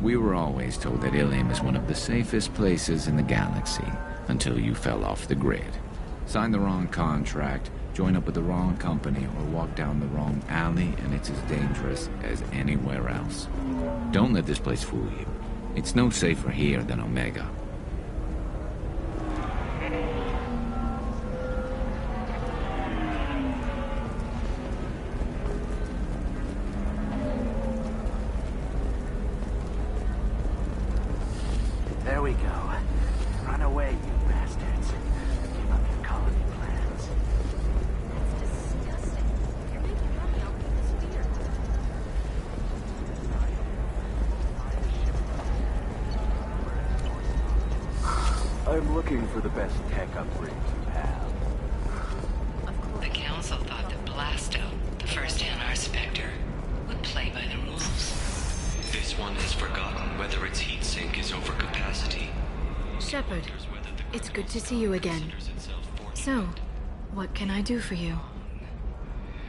We were always told that Ilium is one of the safest places in the galaxy, until you fell off the grid. Signed the wrong contract, join up with the wrong company, or walk down the wrong alley, and it's as dangerous as anywhere else. Don't let this place fool you. It's no safer here than Omega. There we go. Run away, you bastards. Give up your colony plans. That's disgusting. You're making money off of this fear. I'm looking for the best tech upgrades you have. Of course. The Council thought that Blasto, the first NR Spectre, would play by the rules. This one has forgotten whether its heat sink is over capacity. Shepard, it's good to see you again. So, what can I do for you?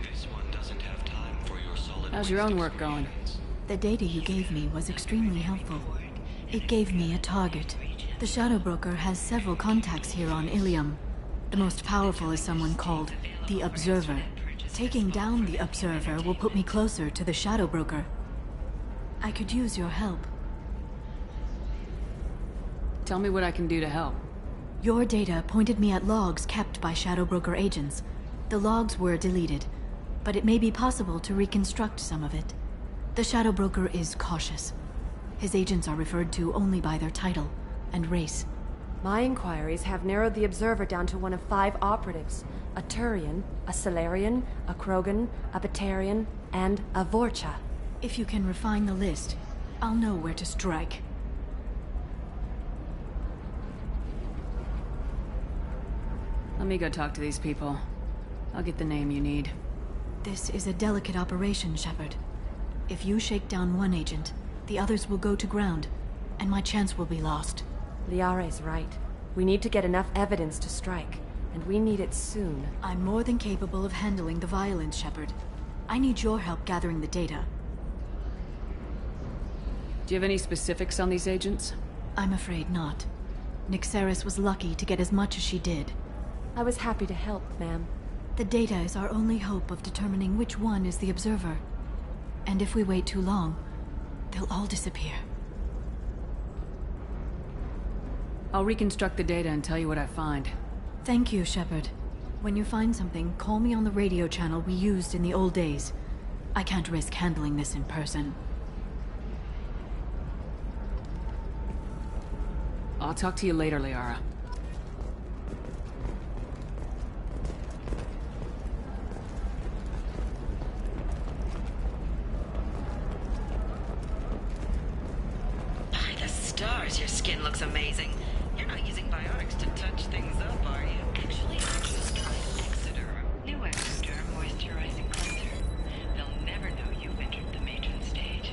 This one doesn't have time for your solid. How's your own work going? The data you gave me was extremely helpful. It gave me a target. The Shadow Broker has several contacts here on Ilium. The most powerful is someone called the Observer. Taking down the Observer will put me closer to the Shadow Broker. I could use your help. Tell me what I can do to help. Your data pointed me at logs kept by Shadow Broker agents. The logs were deleted, but it may be possible to reconstruct some of it. The Shadow Broker is cautious. His agents are referred to only by their title and race. My inquiries have narrowed the Observer down to one of 5 operatives. A Turian, a Solarian, a Krogan, a Batarian, and a Vorcha. If you can refine the list, I'll know where to strike. Let me go talk to these people. I'll get the name you need. This is a delicate operation, Shepard. If you shake down one agent, the others will go to ground, and my chance will be lost. Liare's right. We need to get enough evidence to strike, and we need it soon. I'm more than capable of handling the violence, Shepard. I need your help gathering the data. Do you have any specifics on these agents? I'm afraid not. Nyxeris was lucky to get as much as she did. I was happy to help, ma'am. The data is our only hope of determining which one is the Observer. And if we wait too long, they'll all disappear. I'll reconstruct the data and tell you what I find. Thank you, Shepard. When you find something, call me on the radio channel we used in the old days. I can't risk handling this in person. I'll talk to you later, Liara. By the stars, your skin looks amazing. You're not using biotics to touch things up, are you? Actually, I just tried Exoderm. New Exoderm moisturizing cleanser. They'll never know you've entered the matron stage.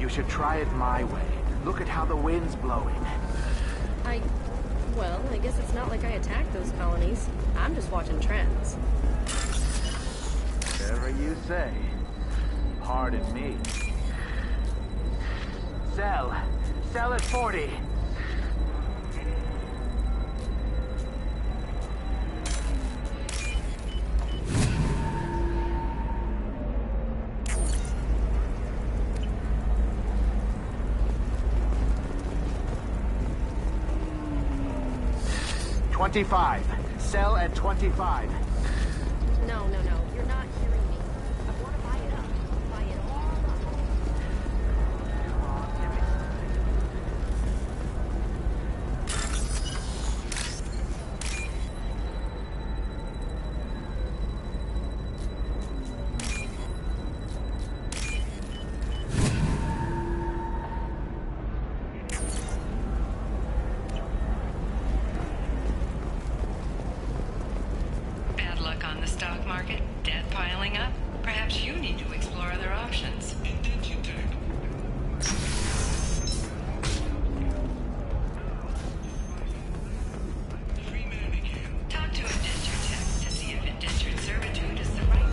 You should try it my way. Look at how the wind's blowing. Well, I guess it's not like I attacked those colonies. I'm just watching trends. Whatever you say. Pardon me. Sell. Sell at 40. $25. Sell at 25. No, you're not hearing me. I want to buy it up. stock market, debt piling up? Perhaps you need to explore other options. Talk to indenture tech to see if indentured servitude is the right.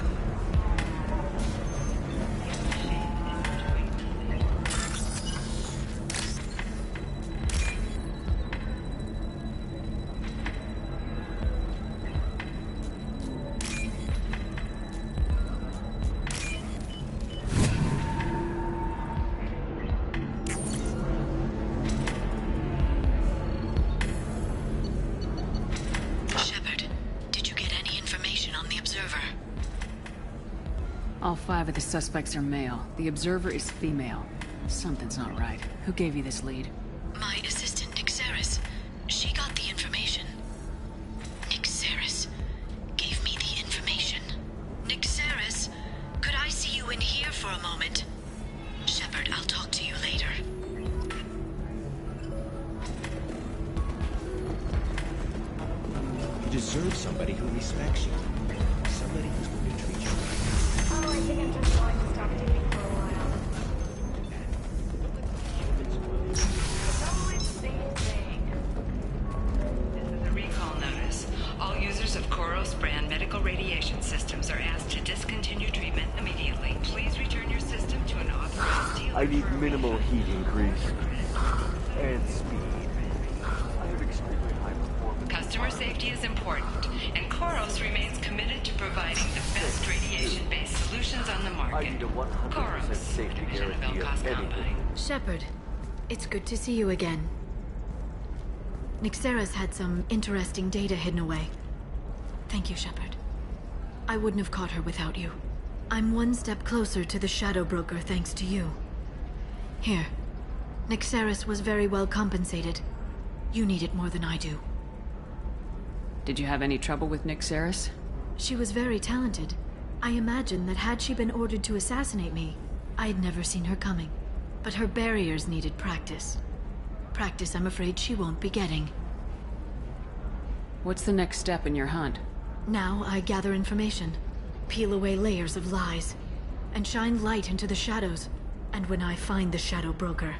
All 5 of the suspects are male. The observer is female. Something's not right. Who gave you this lead? My assistant, Nixeris. She got the information. Nixeris gave me the information. Nixeris, could I see you in here for a moment? Shepard, I'll talk to you later. You deserve somebody who respects you. Somebody who's going to treat you right. Oh, I think I'm just going to stop dating for a while. It's always the same thing. This is a recall notice. All users of Koros brand medical radiation systems are asked to discontinue treatment immediately. Please return your system to an authorized dealer. I need for a minimal refund. heat increase. And speed. I have extremely high performance. Customer safety is important, and Koros remains committed to providing the best radiation-based solutions on the I market. need a 100% Koros, safety division of guarantee Belcost of anything. Combine. Shepard, it's good to see you again. Nixeris had some interesting data hidden away. Thank you, Shepard. I wouldn't have caught her without you. I'm one step closer to the Shadow Broker thanks to you. Here. Nixeris was very well compensated. You need it more than I do. Did you have any trouble with Nixeris? She was very talented. I imagine that had she been ordered to assassinate me, I'd never seen her coming. But her barriers needed practice. Practice I'm afraid she won't be getting. What's the next step in your hunt? Now I gather information, peel away layers of lies, and shine light into the shadows. And when I find the Shadow Broker,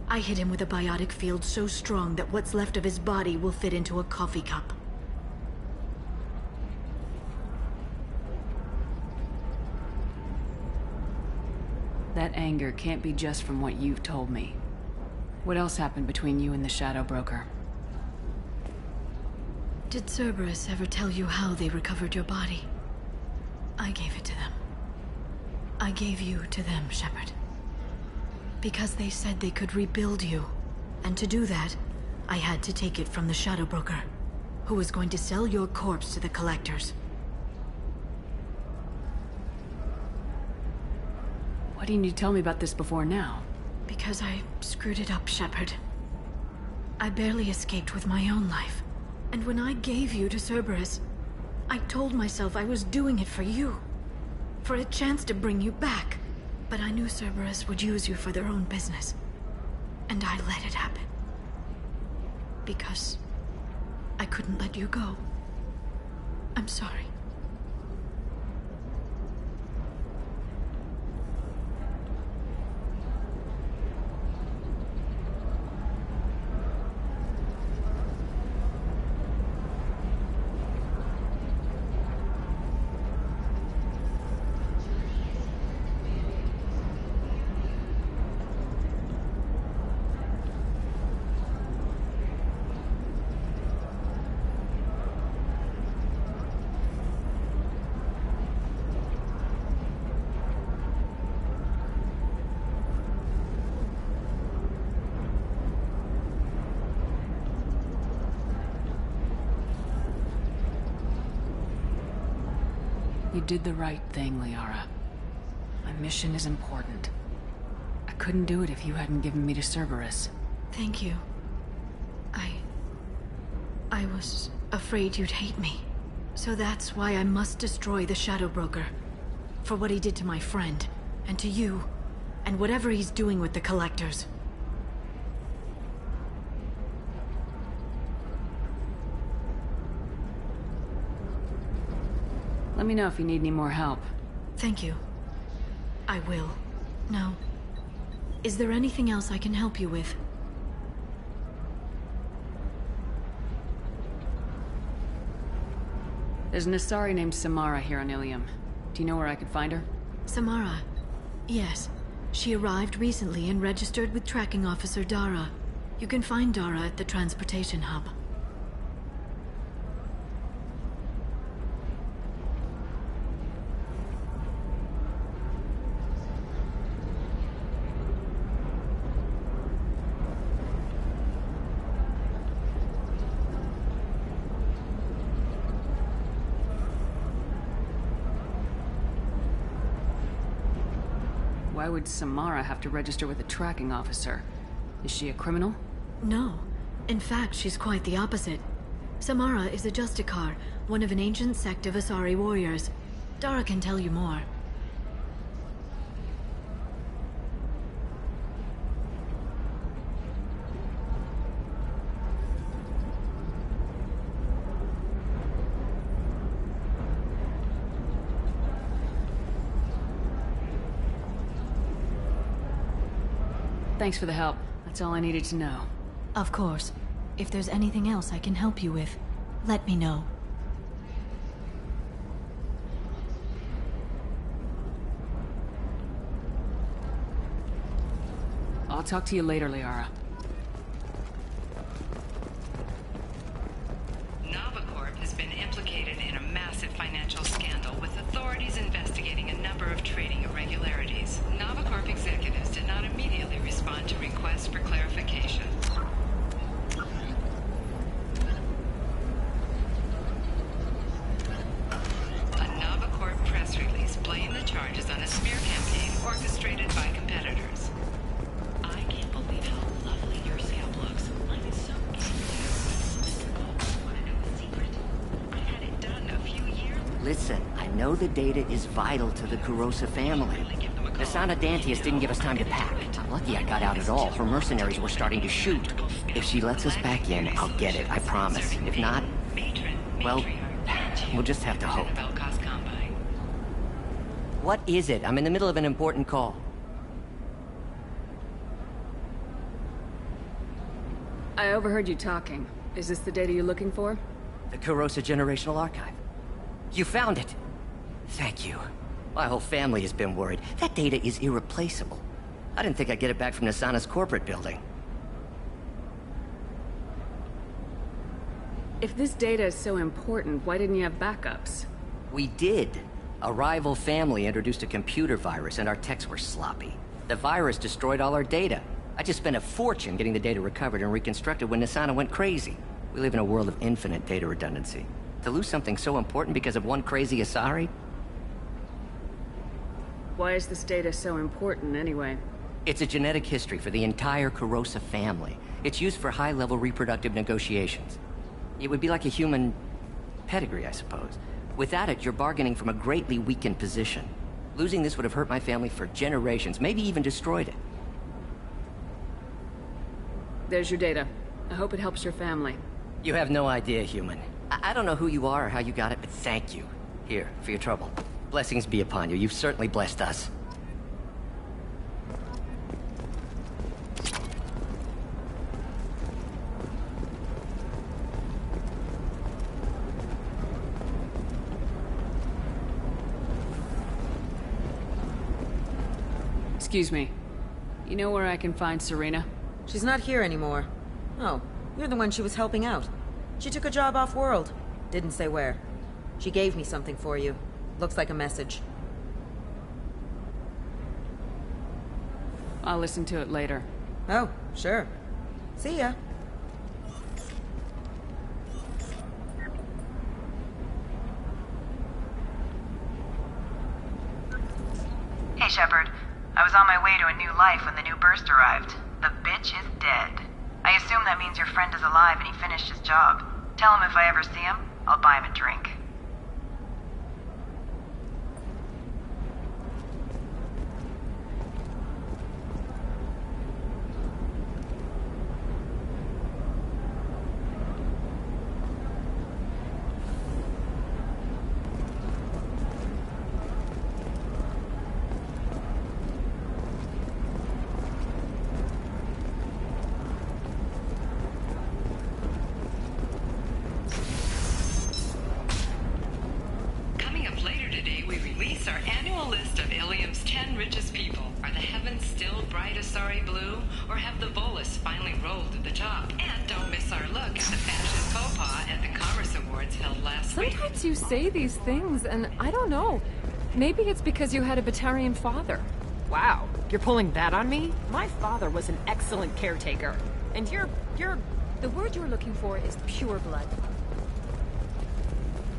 I hit him with a biotic field so strong that what's left of his body will fit into a coffee cup. That anger can't be just from what you've told me. What else happened between you and the Shadow Broker? Did Cerberus ever tell you how they recovered your body? I gave it to them. I gave you to them, Shepard. Because they said they could rebuild you. And to do that, I had to take it from the Shadow Broker, who was going to sell your corpse to the collectors. Why didn't you tell me about this before now? Because I screwed it up, Shepard. I barely escaped with my own life. And when I gave you to Cerberus, I told myself I was doing it for you. For a chance to bring you back. But I knew Cerberus would use you for their own business. And I let it happen. Because I couldn't let you go. I'm sorry. You did the right thing, Liara. My mission is important. I couldn't do it if you hadn't given me to Cerberus. Thank you. I was afraid you'd hate me. So that's why I must destroy the Shadow Broker. For what he did to my friend, and to you, and whatever he's doing with the collectors. Let me know if you need any more help. Thank you. I will. Now, is there anything else I can help you with? There's an Asari named Samara here on Ilium. Do you know where I could find her? Samara? Yes. She arrived recently and registered with Tracking Officer Dara. You can find Dara at the transportation hub. Why would Samara have to register with a tracking officer? Is she a criminal? No. In fact, she's quite the opposite. Samara is a Justicar, one of an ancient sect of Asari warriors. Dara can tell you more. Thanks for the help. That's all I needed to know. Of course. If there's anything else I can help you with, let me know. I'll talk to you later, Liara. Novacorp has been implicated in a massive financial scandal with authorities investigating a number of trading irregularities. Novacorp executives did not immediately respond to requests for clarification. A Novacorp press release blamed the charges on a smear campaign orchestrated by competitors. I can't believe how lovely your scalp looks. I'm so curious. Want to know the secret? I had it done a few years. Listen, I know the data is vital to the Kurosa family. Asana Dantius didn't give us time to pack. I'm lucky I got out at all. Her mercenaries were starting to shoot. If she lets us back in, I'll get it, I promise. If not, well, we'll just have to hope. What is it? I'm in the middle of an important call. I overheard you talking. Is this the data you're looking for? The Kurosa Generational Archive. You found it! Thank you. My whole family has been worried. That data is irreplaceable. I didn't think I'd get it back from Nasana's corporate building. If this data is so important, why didn't you have backups? We did. A rival family introduced a computer virus and our techs were sloppy. The virus destroyed all our data. I just spent a fortune getting the data recovered and reconstructed when Nasana went crazy. We live in a world of infinite data redundancy. To lose something so important because of one crazy Asari? Why is this data so important, anyway? It's a genetic history for the entire Kurosa family. It's used for high-level reproductive negotiations. It would be like a human pedigree, I suppose. Without it, you're bargaining from a greatly weakened position. Losing this would have hurt my family for generations, maybe even destroyed it. There's your data. I hope it helps your family. You have no idea, human. I don't know who you are or how you got it, but thank you. Here, for your trouble. Blessings be upon you. You've certainly blessed us. Excuse me. You know where I can find Serena? She's not here anymore. Oh, you're the one she was helping out. She took a job off-world. Didn't say where. She gave me something for you. Looks like a message. I'll listen to it later. Oh, sure. See ya. Hey, Shepard. I was on my way to a new life when the new burst arrived. The bitch is dead. I assume that means your friend is alive and he finished his job. Tell him if I ever see him, I'll buy him a drink. It's our annual list of Ilium's 10 richest people. Are the heavens still bright Asari blue, or have the Volus finally rolled to the top? And don't miss our look at the fashion faux pas at the Commerce Awards held last week. Sometimes you say these things, and I don't know. Maybe it's because you had a Batarian father. Wow, you're pulling that on me? My father was an excellent caretaker. And you're... The word you're looking for is pure blood.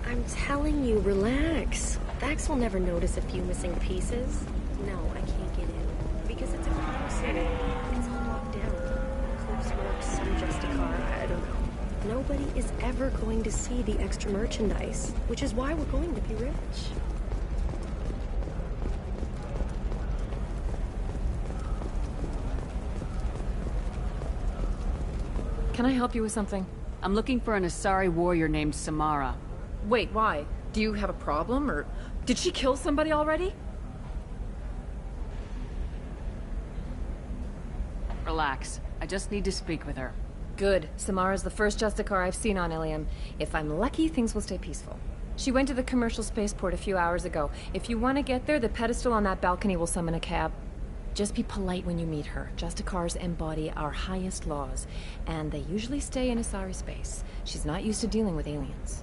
I'm telling you, relax. Vax will never notice a few missing pieces. No, I can't get in. Because it's a crime city. It's all locked down. Close work, some Justicar, I don't know. Nobody is ever going to see the extra merchandise, which is why we're going to be rich. Can I help you with something? I'm looking for an Asari warrior named Samara. Wait, why? Do you have a problem, or did she kill somebody already? Relax. I just need to speak with her. Good. Samara's the first Justicar I've seen on Ilium. If I'm lucky, things will stay peaceful. She went to the commercial spaceport a few hours ago. If you want to get there, the pedestal on that balcony will summon a cab. Just be polite when you meet her. Justicars embody our highest laws, and they usually stay in Asari space. She's not used to dealing with aliens.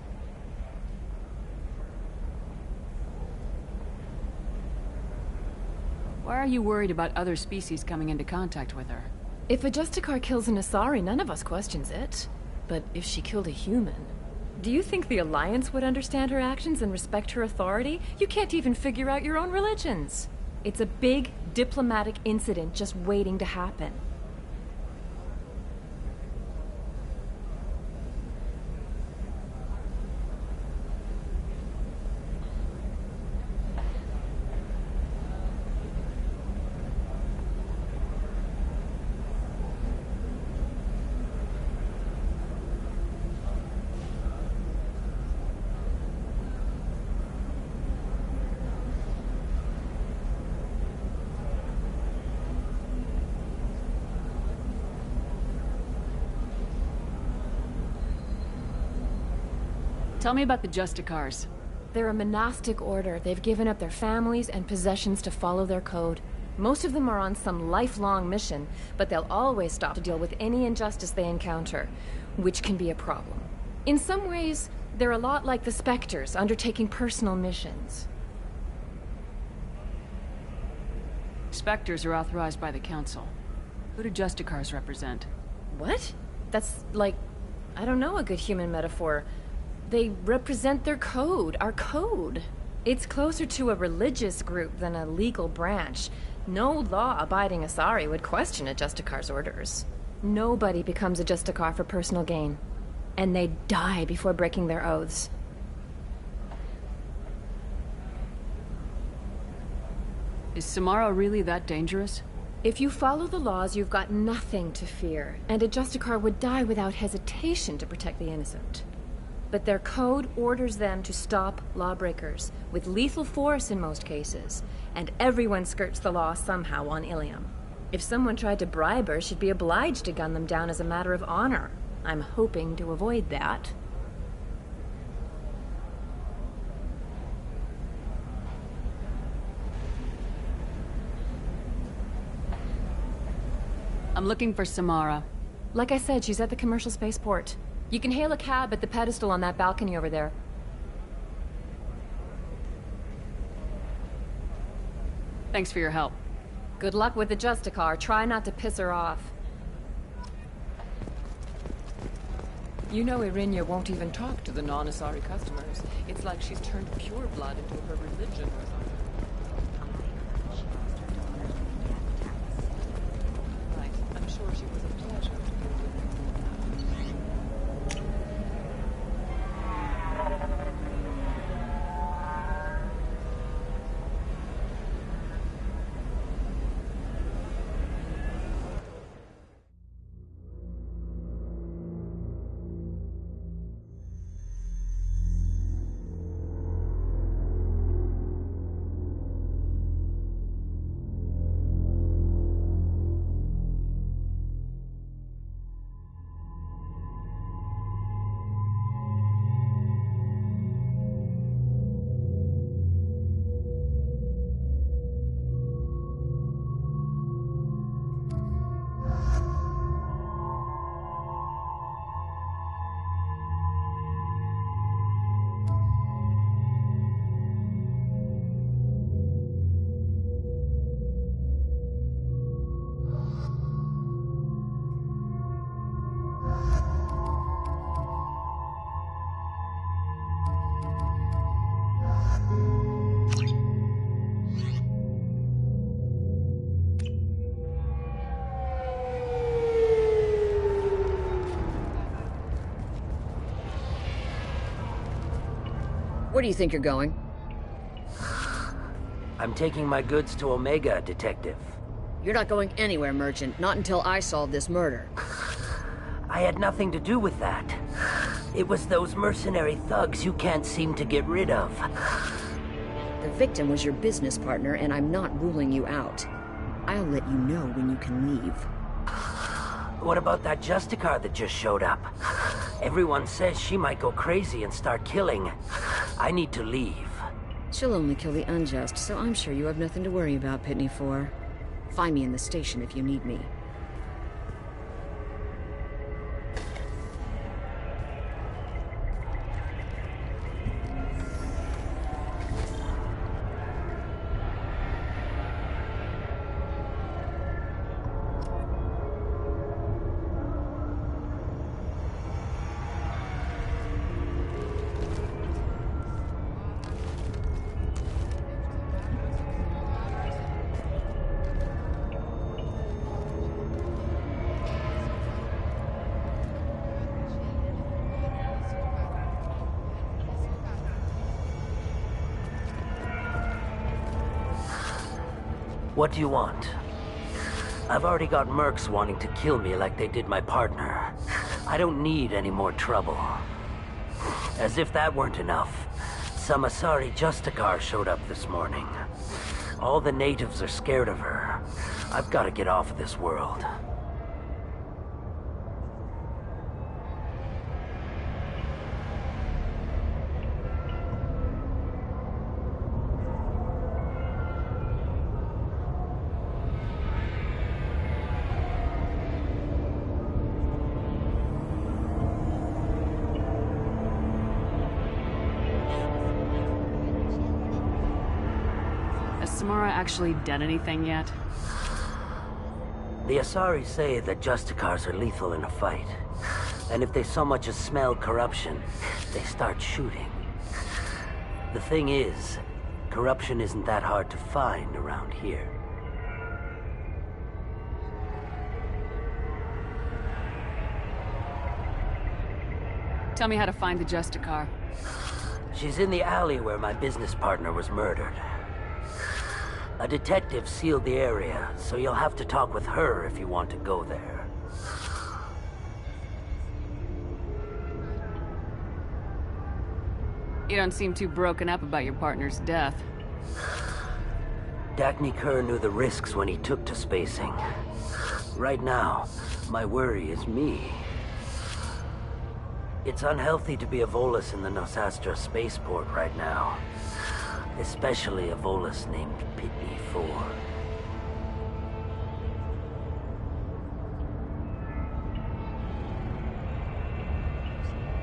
Why are you worried about other species coming into contact with her? If a Justicar kills an Asari, none of us questions it. But if she killed a human... Do you think the Alliance would understand her actions and respect her authority? You can't even figure out your own religions. It's a big diplomatic incident just waiting to happen. Tell me about the Justicars. They're a monastic order. They've given up their families and possessions to follow their code. Most of them are on some lifelong mission, but they'll always stop to deal with any injustice they encounter, which can be a problem. In some ways, they're a lot like the Spectres, undertaking personal missions. Spectres are authorized by the Council. Who do Justicars represent? What? That's like, I don't know, a good human metaphor. They represent their code, our code. It's closer to a religious group than a legal branch. No law-abiding Asari would question a Justicar's orders. Nobody becomes a Justicar for personal gain. And they die before breaking their oaths. Is Samara really that dangerous? If you follow the laws, you've got nothing to fear. And a Justicar would die without hesitation to protect the innocent. But their code orders them to stop lawbreakers, with lethal force in most cases, and everyone skirts the law somehow on Ilium. If someone tried to bribe her, she'd be obliged to gun them down as a matter of honor. I'm hoping to avoid that. I'm looking for Samara. Like I said, she's at the commercial spaceport. You can hail a cab at the pedestal on that balcony over there. Thanks for your help. Good luck with the Justicar. Try not to piss her off. You know Irinia won't even talk to the non-Asari customers. It's like she's turned pure blood into her religion or something. Right. I'm sure she was a pleasure to deal with. Where do you think you're going? I'm taking my goods to Omega, Detective. You're not going anywhere, Merchant. Not until I solve this murder. I had nothing to do with that. It was those mercenary thugs you can't seem to get rid of. The victim was your business partner, and I'm not ruling you out. I'll let you know when you can leave. What about that Justicar that just showed up? Everyone says she might go crazy and start killing. I need to leave. She'll only kill the unjust, so I'm sure you have nothing to worry about, Pitney 4. Find me in the station if you need me. What do you want? I've already got mercs wanting to kill me like they did my partner. I don't need any more trouble. As if that weren't enough, some Asari Justicar showed up this morning. All the natives are scared of her. I've got to get off of this world. Samara actually done anything yet? The Asari say that Justicars are lethal in a fight. And if they so much as smell corruption, they start shooting. The thing is, corruption isn't that hard to find around here. Tell me how to find the Justicar. She's in the alley where my business partner was murdered. A detective sealed the area, so you'll have to talk with her if you want to go there. You don't seem too broken up about your partner's death. Dagny Kerr knew the risks when he took to spacing. Right now, my worry is me. It's unhealthy to be a Volus in the Nosastra spaceport right now. Especially a Volus named Pitney 4.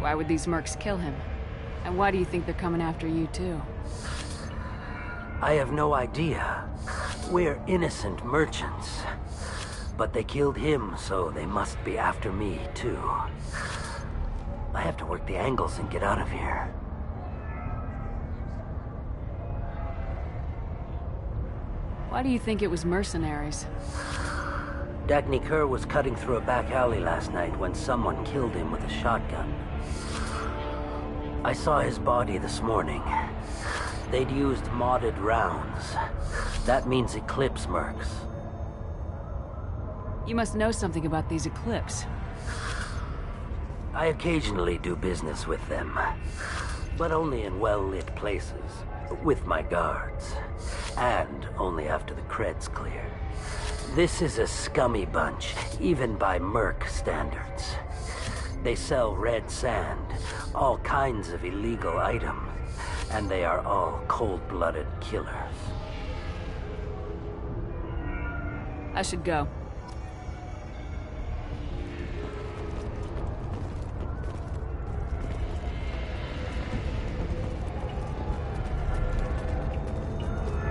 Why would these mercs kill him? And why do you think they're coming after you too? I have no idea. We're innocent merchants. But they killed him, so they must be after me too. I have to work the angles and get out of here. Why do you think it was mercenaries? Dagny Kerr was cutting through a back alley last night when someone killed him with a shotgun. I saw his body this morning. They'd used modded rounds. That means Eclipse mercs. You must know something about these Eclipse. I occasionally do business with them, but only in well-lit places, with my guards, and only after the cred's clear. This is a scummy bunch, even by merc standards. They sell red sand, all kinds of illegal items, and they are all cold-blooded killers. I should go.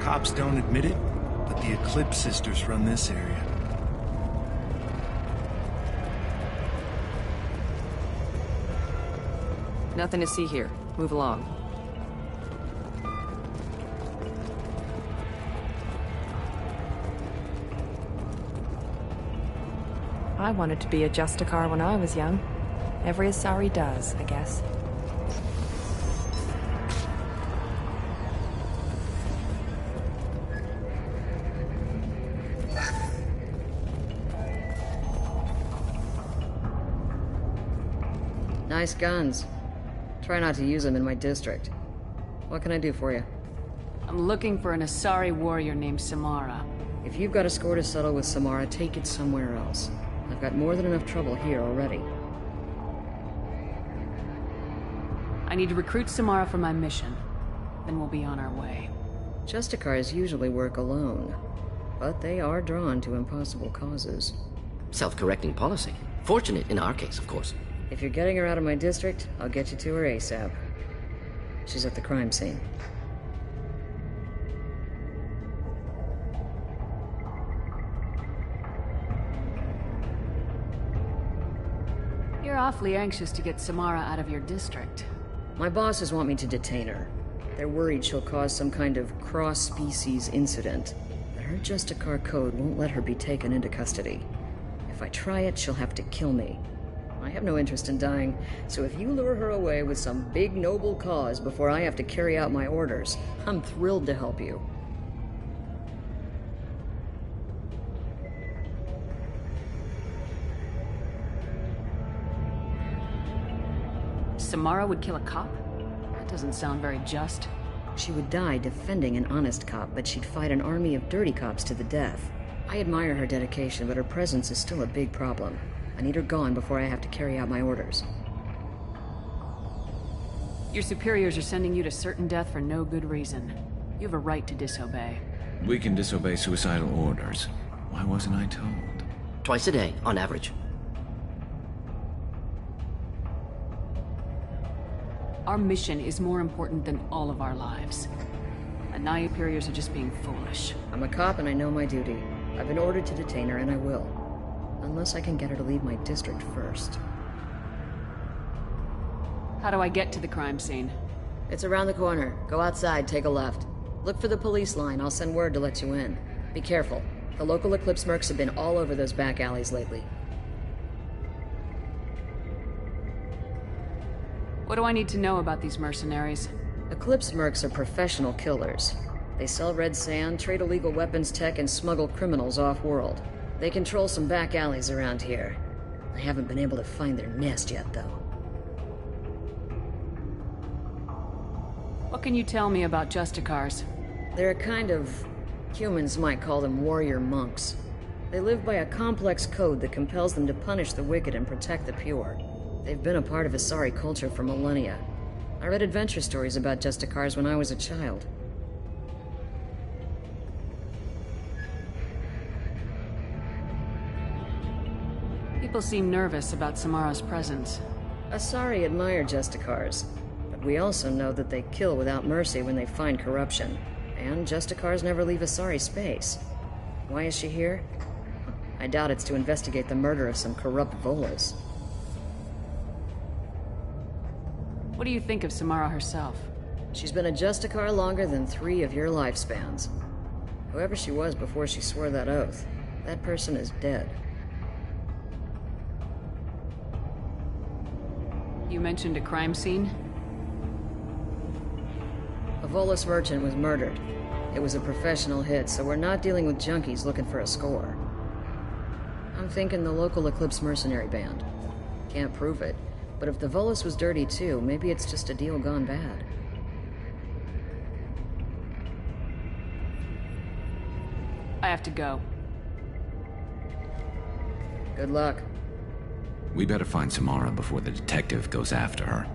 Cops don't admit it, but the Eclipse sisters run this area. Nothing to see here. Move along. I wanted to be a Justicar when I was young. Every Asari does, I guess. Nice guns. Try not to use them in my district. What can I do for you? I'm looking for an Asari warrior named Samara. If you've got a score to settle with Samara, take it somewhere else. I've got more than enough trouble here already. I need to recruit Samara for my mission. Then we'll be on our way. Justicars usually work alone, but they are drawn to impossible causes. Self-correcting policy. Fortunate in our case, of course. If you're getting her out of my district, I'll get you to her ASAP. She's at the crime scene. You're awfully anxious to get Samara out of your district. My bosses want me to detain her. They're worried she'll cause some kind of cross-species incident. But her Justicar code won't let her be taken into custody. If I try it, she'll have to kill me. I have no interest in dying, so if you lure her away with some big noble cause before I have to carry out my orders, I'm thrilled to help you. Samara would kill a cop? That doesn't sound very just. She would die defending an honest cop, but she'd fight an army of dirty cops to the death. I admire her dedication, but her presence is still a big problem. I need her gone before I have to carry out my orders. Your superiors are sending you to certain death for no good reason. You have a right to disobey. We can disobey suicidal orders. Why wasn't I told? Twice a day, on average. Our mission is more important than all of our lives. And now your superiors are just being foolish. I'm a cop and I know my duty. I've been ordered to detain her and I will. Unless I can get her to leave my district first. How do I get to the crime scene? It's around the corner. Go outside, take a left. Look for the police line. I'll send word to let you in. Be careful. The local Eclipse mercs have been all over those back alleys lately. What do I need to know about these mercenaries? Eclipse mercs are professional killers. They sell red sand, trade illegal weapons tech, and smuggle criminals off-world. They control some back alleys around here. I haven't been able to find their nest yet, though. What can you tell me about Justicars? They're a kind of... humans might call them warrior monks. They live by a complex code that compels them to punish the wicked and protect the pure. They've been a part of Asari culture for millennia. I read adventure stories about Justicars when I was a child. People seem nervous about Samara's presence. Asari admire Justicars, but we also know that they kill without mercy when they find corruption. And Justicars never leave Asari space. Why is she here? I doubt it's to investigate the murder of some corrupt Volas. What do you think of Samara herself? She's been a Justicar longer than 3 of your lifespans. Whoever she was before she swore that oath, that person is dead. You mentioned a crime scene? A Volas merchant was murdered. It was a professional hit, so we're not dealing with junkies looking for a score. I'm thinking the local Eclipse mercenary band. Can't prove it, but if the Volas was dirty too, maybe it's just a deal gone bad. I have to go. Good luck. We better find Samara before the detective goes after her.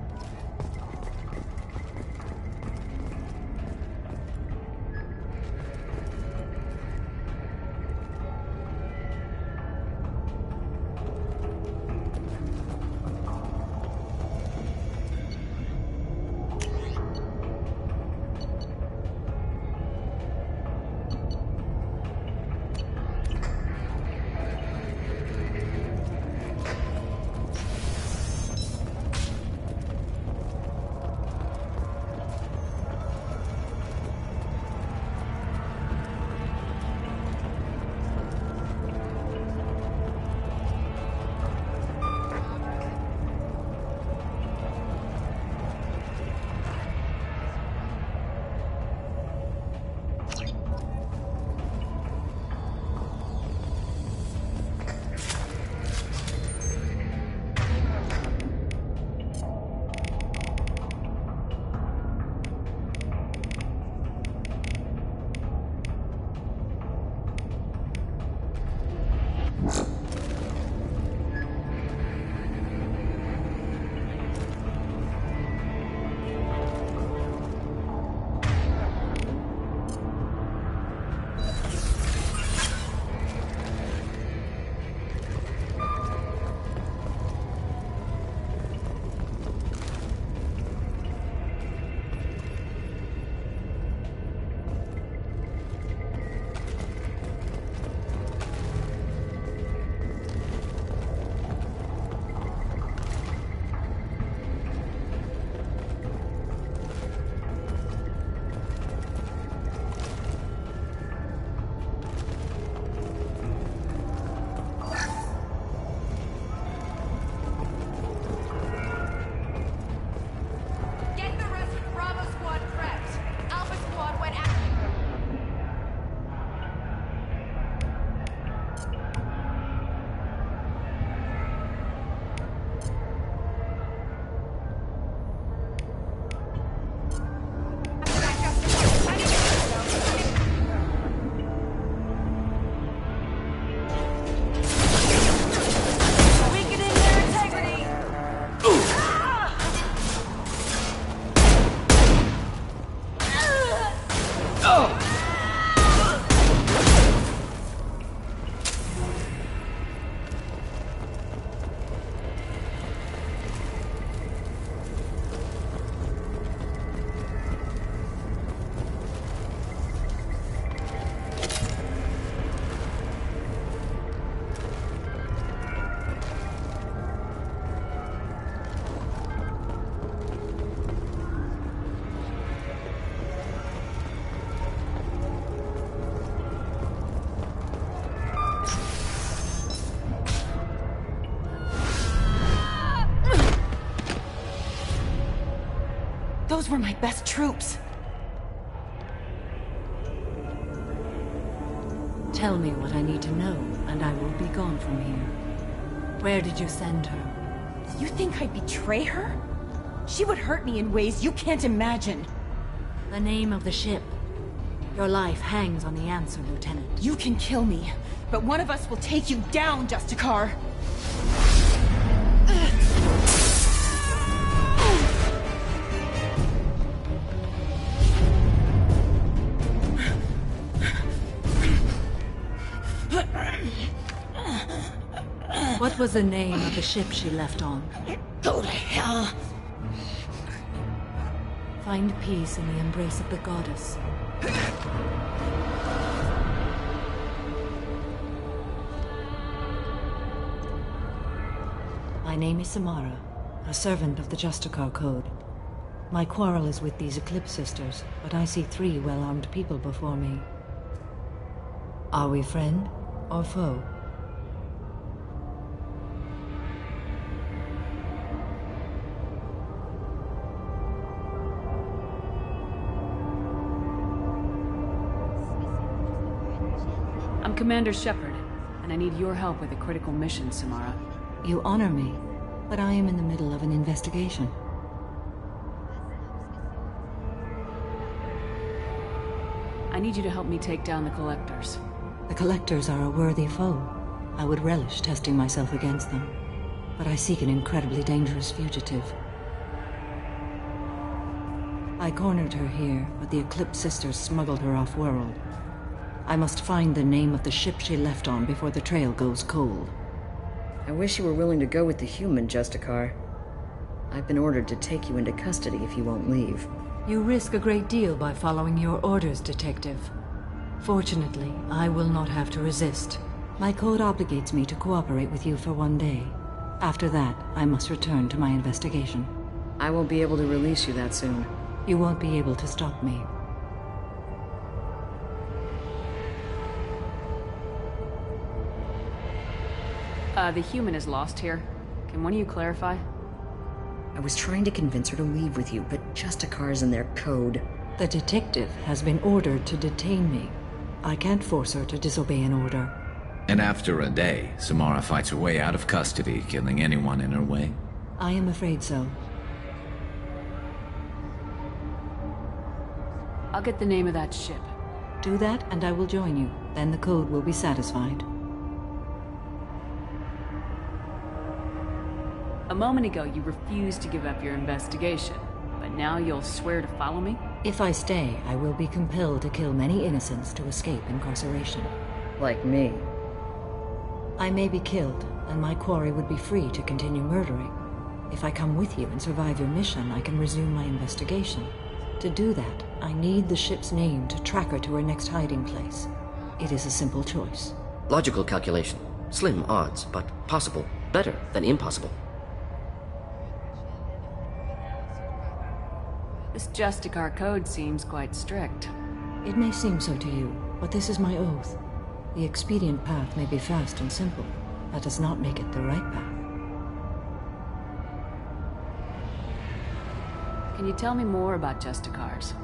Those were my best troops. Tell me what I need to know, and I will be gone from here. Where did you send her? You think I'd betray her? She would hurt me in ways you can't imagine. The name of the ship. Your life hangs on the answer, Lieutenant. You can kill me, but one of us will take you down, Justicar. What was the name of the ship she left on? Go to hell. Find peace in the embrace of the goddess. My name is Samara, a servant of the Justicar Code. My quarrel is with these Eclipse Sisters, but I see 3 well-armed people before me. Are we friend or foe? I'm Commander Shepard, and I need your help with a critical mission, Samara. You honor me, but I am in the middle of an investigation. I need you to help me take down the Collectors. The Collectors are a worthy foe. I would relish testing myself against them, but I seek an incredibly dangerous fugitive. I cornered her here, but the Eclipse Sisters smuggled her off-world. I must find the name of the ship she left on before the trail goes cold. I wish you were willing to go with the human, Justicar. I've been ordered to take you into custody if you won't leave. You risk a great deal by following your orders, Detective. Fortunately, I will not have to resist. My code obligates me to cooperate with you for 1 day. After that, I must return to my investigation. I won't be able to release you that soon. You won't be able to stop me. The human is lost here. Can one of you clarify? I was trying to convince her to leave with you, but Justicar's in their code. The detective has been ordered to detain me. I can't force her to disobey an order. And after a day, Samara fights her way out of custody, killing anyone in her way? I am afraid so. I'll get the name of that ship. Do that, and I will join you. Then the code will be satisfied. A moment ago, you refused to give up your investigation, but now you'll swear to follow me? If I stay, I will be compelled to kill many innocents to escape incarceration. Like me. I may be killed, and my quarry would be free to continue murdering. If I come with you and survive your mission, I can resume my investigation. To do that, I need the ship's name to track her to her next hiding place. It is a simple choice. Logical calculation. Slim odds, but possible. Better than impossible. This Justicar code seems quite strict. It may seem so to you, but this is my oath. The expedient path may be fast and simple. That does not make it the right path. Can you tell me more about Justicars?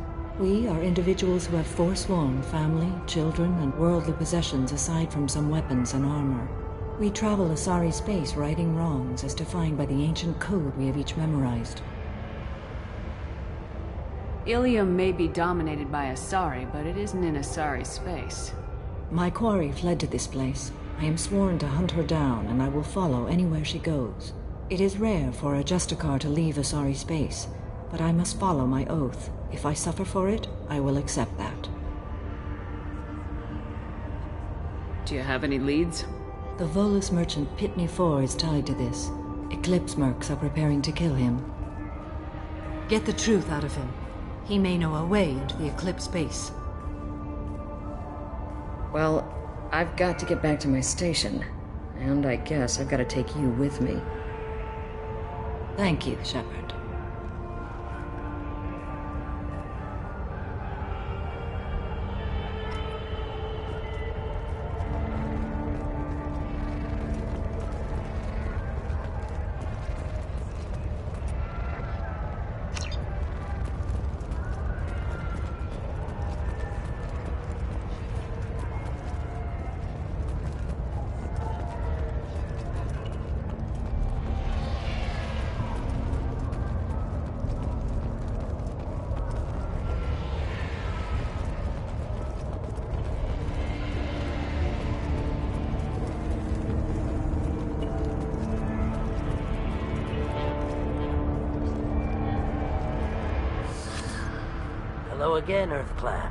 We are individuals who have forsworn family, children, and worldly possessions aside from some weapons and armor. We travel Asari space righting wrongs as defined by the ancient code we have each memorized. Ilium may be dominated by Asari, but it isn't in Asari space. My quarry fled to this place. I am sworn to hunt her down, and I will follow anywhere she goes. It is rare for a Justicar to leave Asari space, but I must follow my oath. If I suffer for it, I will accept that. Do you have any leads? The Volus merchant Pitney 4 is tied to this. Eclipse mercs are preparing to kill him. Get the truth out of him. He may know a way into the Eclipse base. Well, I've got to get back to my station. And I guess I've got to take you with me. Thank you, Shepard. Hello again, Earth Clan.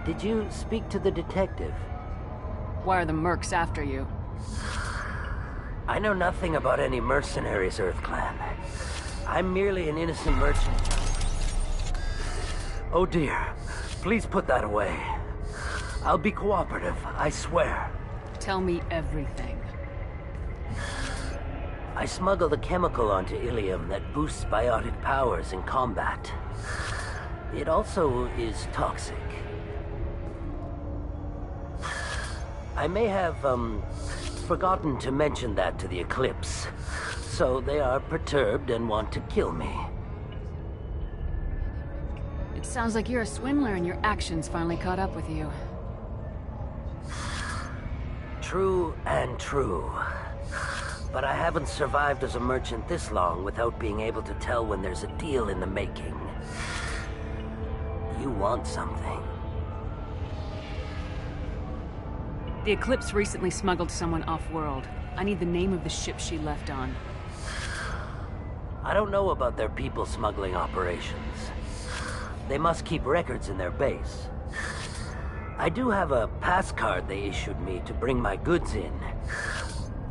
Did you speak to the detective? Why are the mercs after you? I know nothing about any mercenaries, Earth Clan. I'm merely an innocent merchant. Oh dear. Please put that away. I'll be cooperative, I swear. Tell me everything. I smuggled a chemical onto Ilium that boosts biotic powers in combat. It also is toxic. I may have, forgotten to mention that to the Eclipse. So they are perturbed and want to kill me. It sounds like you're a swindler and your actions finally caught up with you. True and true. But I haven't survived as a merchant this long without being able to tell when there's a deal in the making. You want something. The Eclipse recently smuggled someone off-world. I need the name of the ship she left on. I don't know about their people smuggling operations. They must keep records in their base. I do have a pass card they issued me to bring my goods in.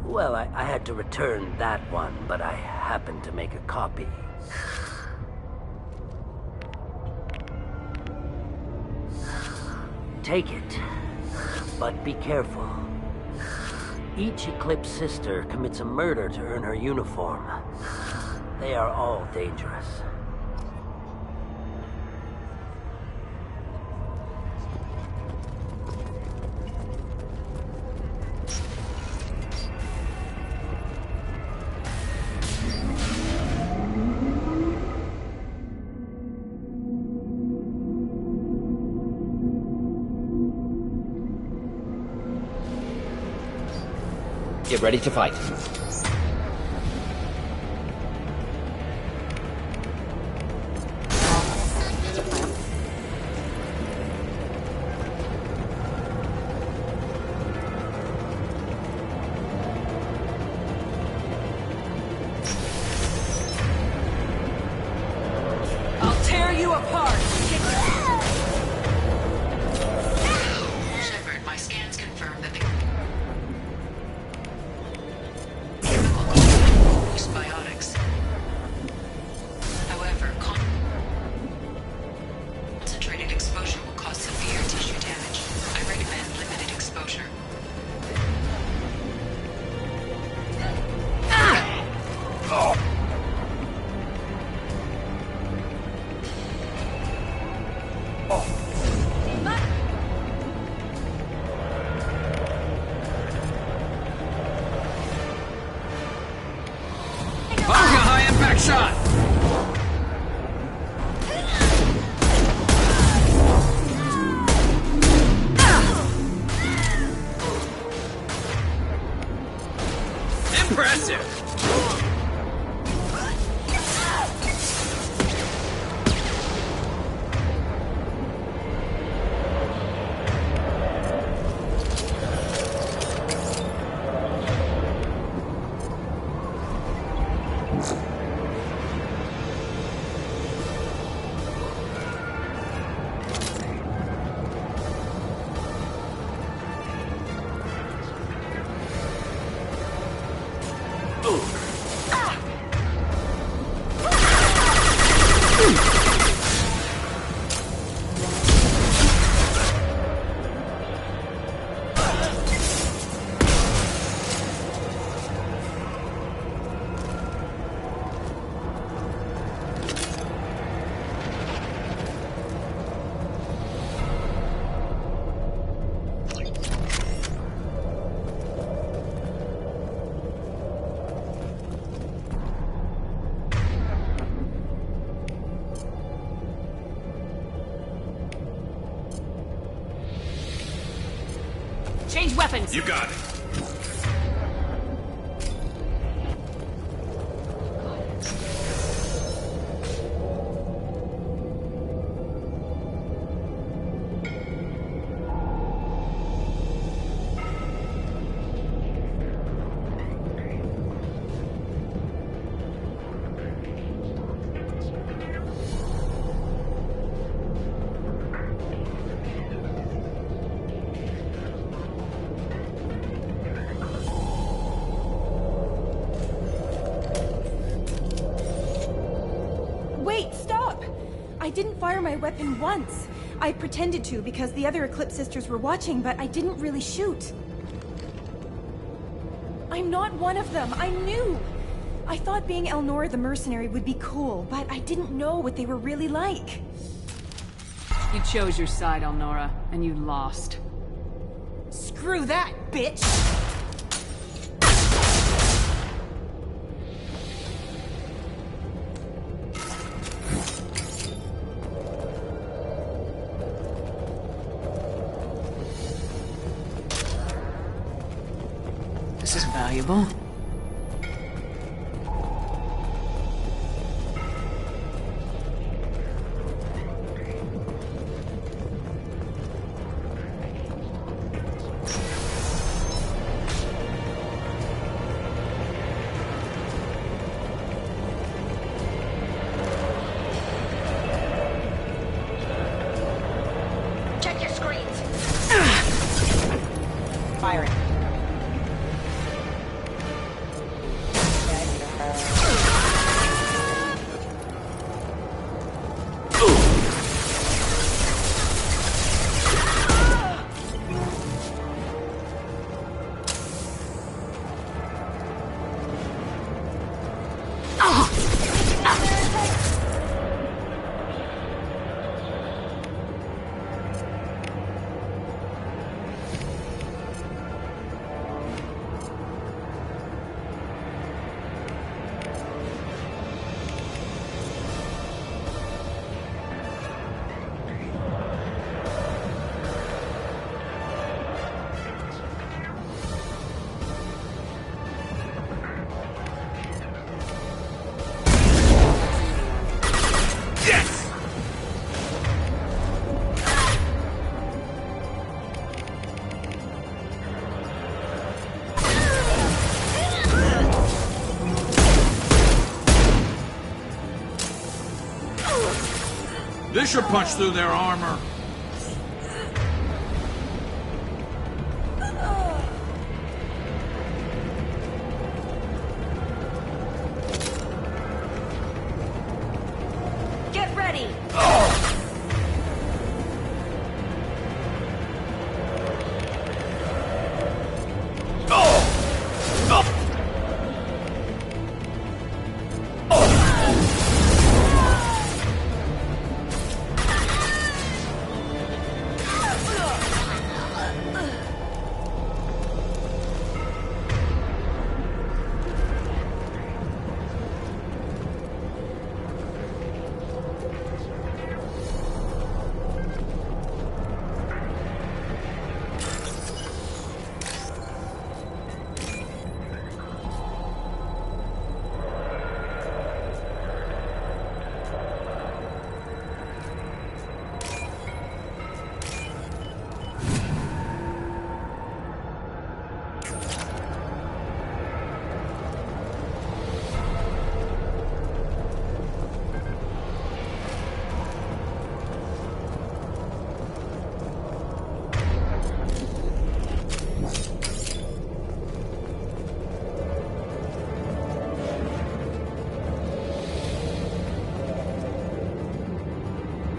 Well, I had to return that one, but I happened to make a copy. Take it, but be careful. Each Eclipse sister commits a murder to earn her uniform. They are all dangerous. Get ready to fight. I'll tear you apart! Shepard, my scans confirm that the biotics. However, concentrated exposure will cause severe tissue damage. I recommend limited exposure. High-impact shot! Impressive! Change weapons! You got it. Wait, stop! I didn't fire my weapon once. I pretended to because the other Eclipse sisters were watching, but I didn't really shoot. I'm not one of them. I knew. I thought being Elnora the mercenary would be cool, but I didn't know what they were really like. You chose your side, Elnora, and you lost. Screw that, bitch! This is valuable. Check your screens! Fire it. This should punch through their armor. Get ready!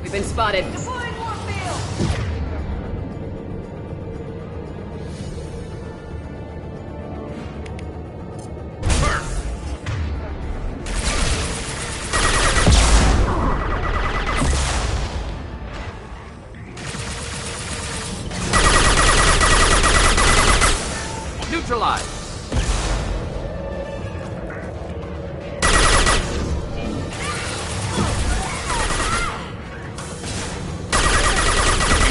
We've been spotted. Neutralized.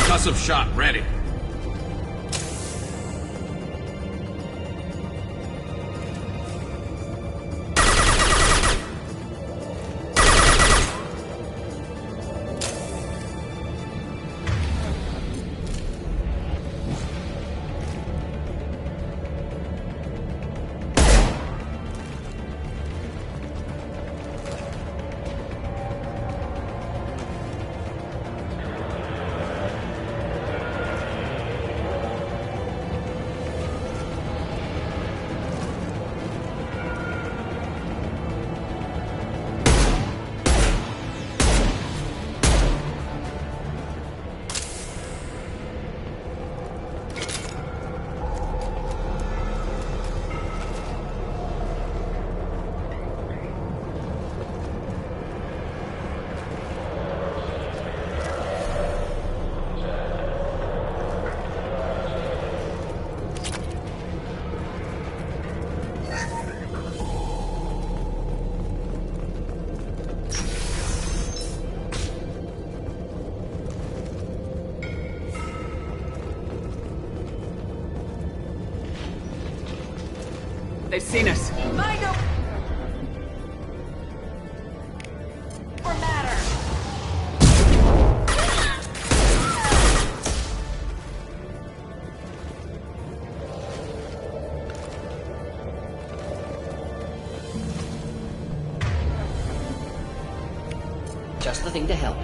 Concussive shot ready. They've seen us. Mind up! Or matter! Just the thing to help.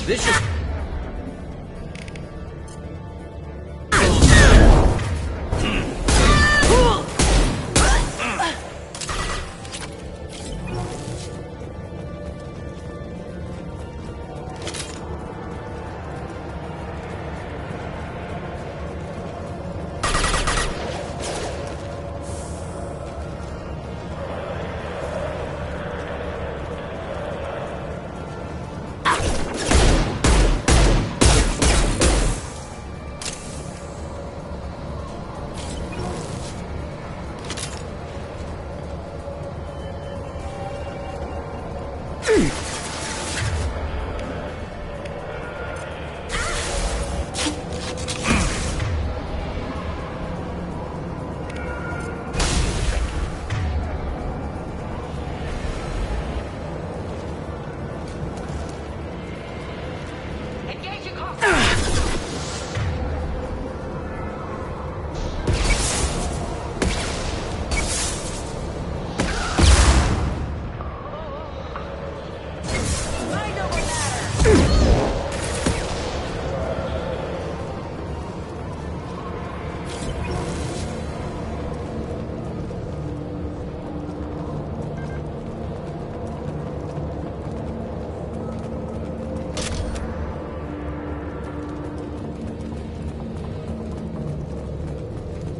This should...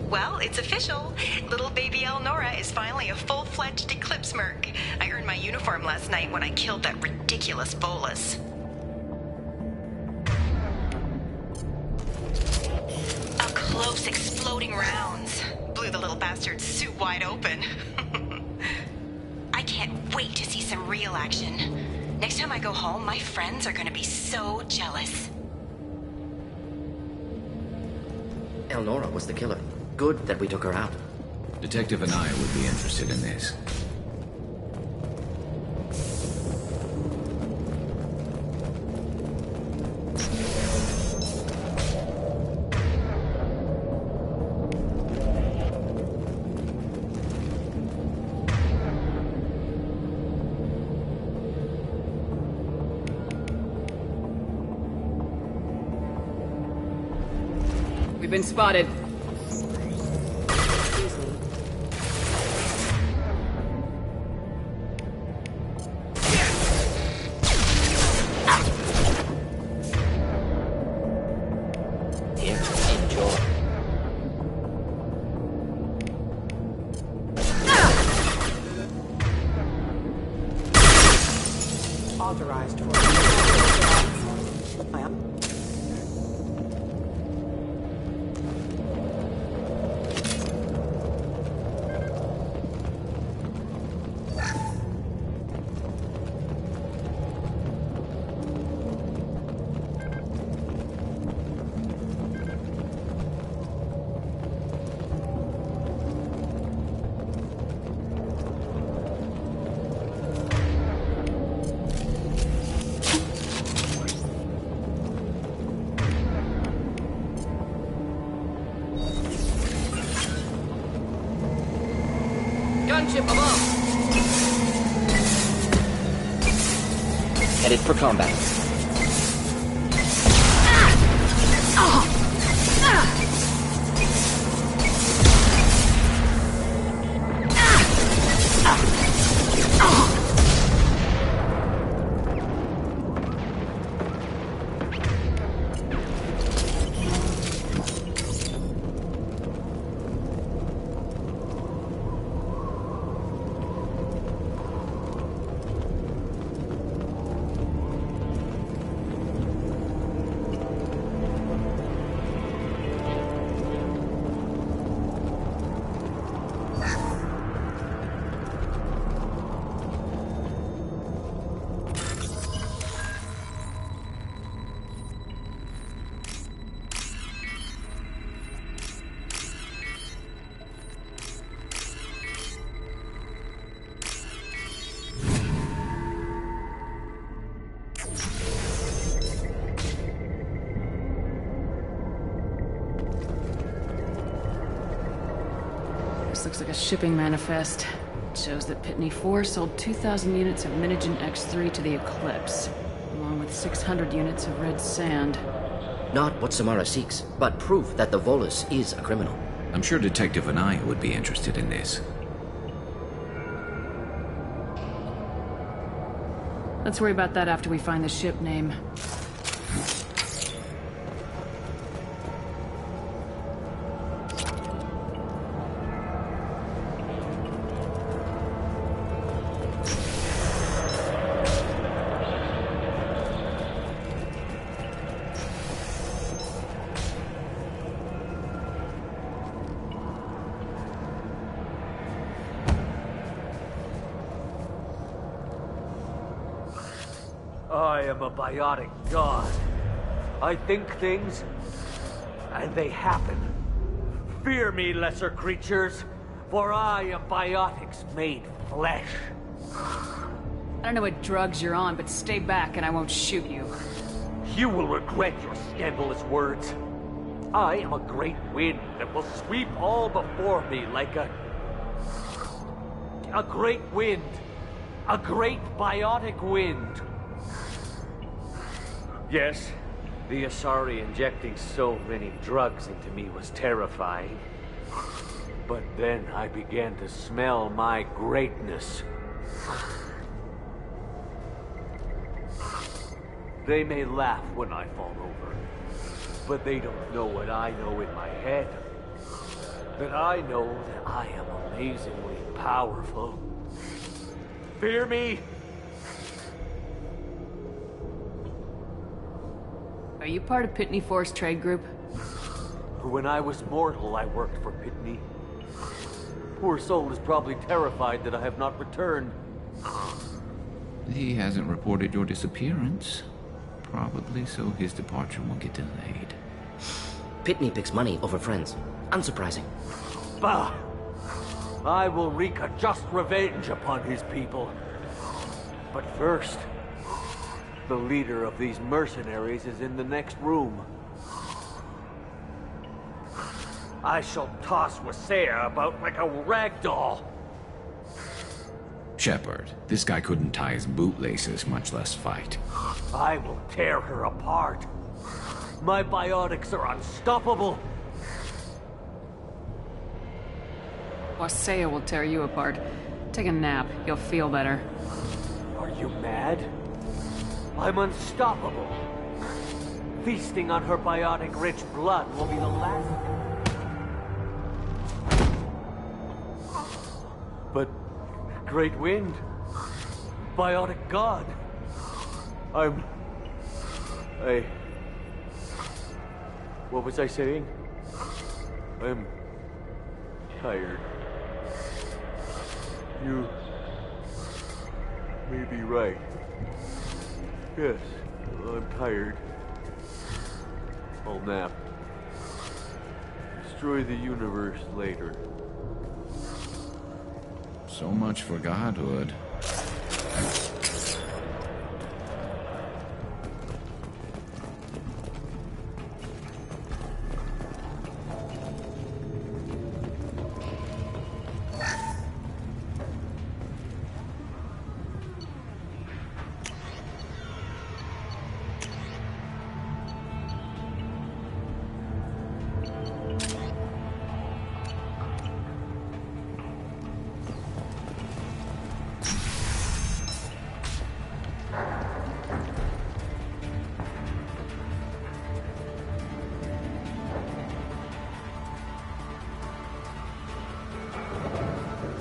Well, it's official. Little baby Elnora is finally a full-fledged Eclipse Merc. I earned my uniform last night when I killed that ridiculous bolus. Up close, exploding rounds. Blew the little bastard's suit wide open. I can't wait to see some real action. Next time I go home, my friends are gonna be so jealous. Elnora was the killer. Good that we took her out. Detective and I would be interested in this. We've been spotted. Authorized for... I am. Gunship above! Headed for combat. This looks like a shipping manifest. It shows that Pitney 4 sold 2,000 units of Minigen X3 to the Eclipse, along with 600 units of red sand. Not what Samara seeks, but proof that the Volus is a criminal. I'm sure Detective Anaya would be interested in this. Let's worry about that after we find the ship name. I am a biotic god. I think things, and they happen. Fear me, lesser creatures, for I am biotics made flesh. I don't know what drugs you're on, but stay back and I won't shoot you. You will regret your scandalous words. I am a great wind that will sweep all before me like a great wind. A great biotic wind. Yes, the Asari injecting so many drugs into me was terrifying. But then I began to smell my greatness. They may laugh when I fall over, but they don't know what I know in my head. That I know that I am amazingly powerful. Fear me? Are you part of Pitney 4's trade group? When I was mortal, I worked for Pitney. Poor soul is probably terrified that I have not returned. He hasn't reported your disappearance. Probably so his departure won't get delayed. Pitney picks money over friends. Unsurprising. Bah! I will wreak a just revenge upon his people. But first, the leader of these mercenaries is in the next room. I shall toss Wasea about like a rag doll. Shepard, this guy couldn't tie his bootlaces, much less fight. I will tear her apart. My biotics are unstoppable. Wasea will tear you apart. Take a nap. You'll feel better. Are you mad? I'm unstoppable. Feasting on her biotic-rich blood will be the last... But... Great Wind... Biotic God... What was I saying? I'm... tired. You... may be right. Yes, I'm tired. I'll nap. Destroy the universe later. So much for godhood.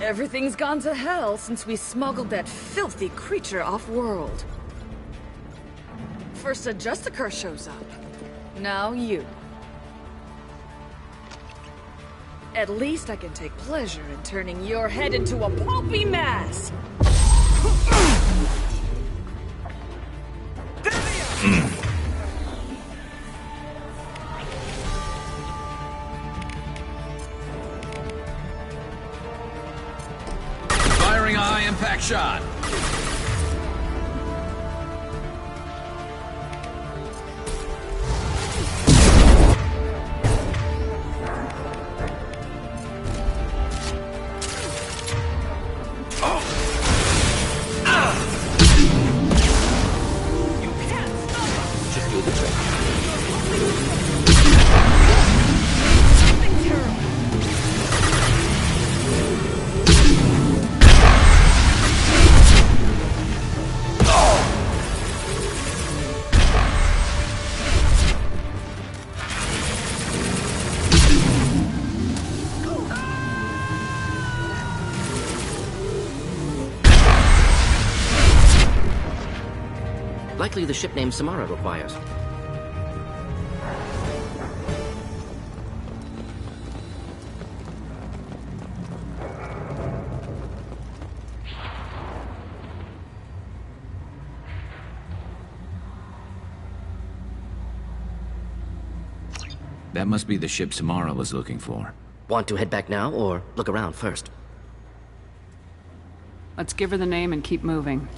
Everything's gone to hell since we smuggled that filthy creature off-world. First a Justicar shows up. Now you. At least I can take pleasure in turning your head into a pulpy mass! Firing a high-impact shot. Likely the ship name Samara requires. That must be the ship Samara was looking for. Want to head back now, or look around first? Let's give her the name and keep moving.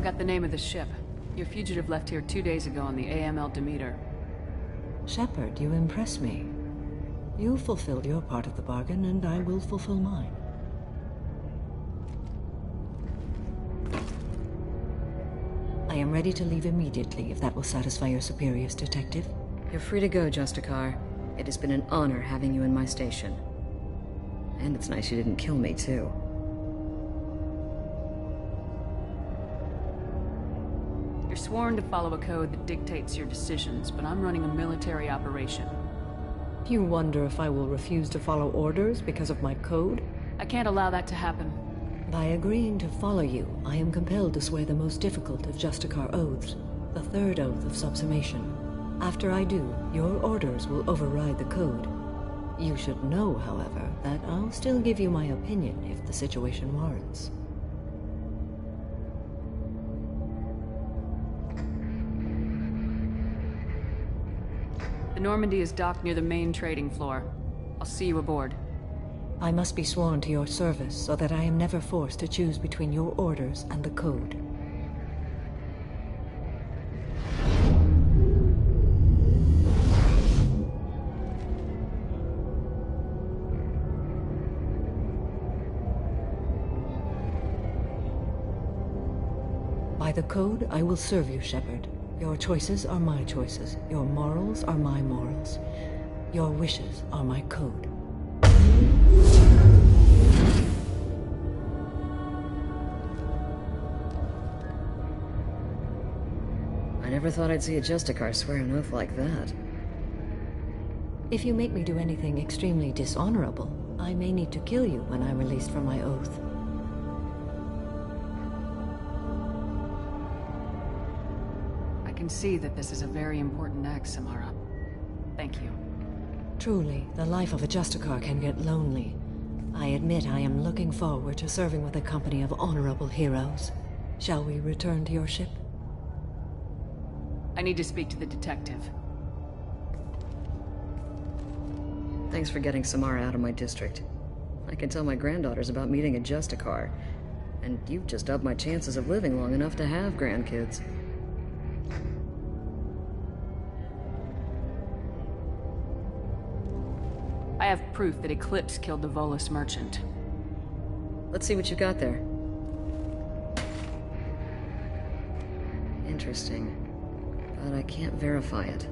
Got the name of the ship. Your fugitive left here 2 days ago on the AML Demeter. Shepard, you impress me. You fulfilled your part of the bargain, and I will fulfill mine. I am ready to leave immediately, if that will satisfy your superiors, Detective. You're free to go, Justicar. It has been an honor having you in my station. And it's nice you didn't kill me, too. You're sworn to follow a code that dictates your decisions, but I'm running a military operation. You wonder if I will refuse to follow orders because of my code? I can't allow that to happen. By agreeing to follow you, I am compelled to swear the most difficult of Justicar oaths, the third oath of subsumation. After I do, your orders will override the code. You should know, however, that I'll still give you my opinion if the situation warrants. The Normandy is docked near the main trading floor. I'll see you aboard. I must be sworn to your service so that I am never forced to choose between your orders and the code. By the code, I will serve you, Shepard. Your choices are my choices. Your morals are my morals. Your wishes are my code. I never thought I'd see a Justicar swear an oath like that. If you make me do anything extremely dishonorable, I may need to kill you when I'm released from my oath. I can see that this is a very important act, Samara. Thank you. Truly, the life of a Justicar can get lonely. I admit I am looking forward to serving with a company of honorable heroes. Shall we return to your ship? I need to speak to the detective. Thanks for getting Samara out of my district. I can tell my granddaughters about meeting a Justicar. And you've just upped my chances of living long enough to have grandkids. I have proof that Eclipse killed the Volus merchant. Let's see what you got there. Interesting. But I can't verify it.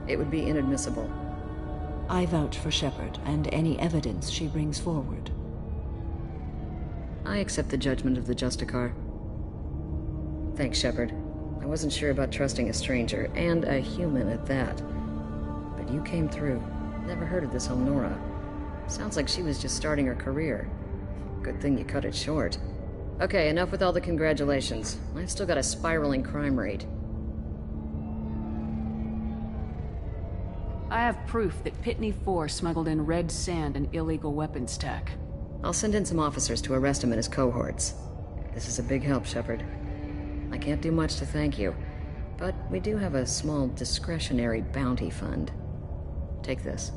It would be inadmissible. I vouch for Shepard and any evidence she brings forward. I accept the judgment of the Justicar. Thanks, Shepard. I wasn't sure about trusting a stranger, and a human at that. But you came through. Never heard of this Elnora. Sounds like she was just starting her career. Good thing you cut it short. Okay, enough with all the congratulations. I've still got a spiraling crime rate. I have proof that Pitney 4 smuggled in red sand and illegal weapons tech. I'll send in some officers to arrest him and his cohorts. This is a big help, Shepard. I can't do much to thank you, but we do have a small discretionary bounty fund. Take this.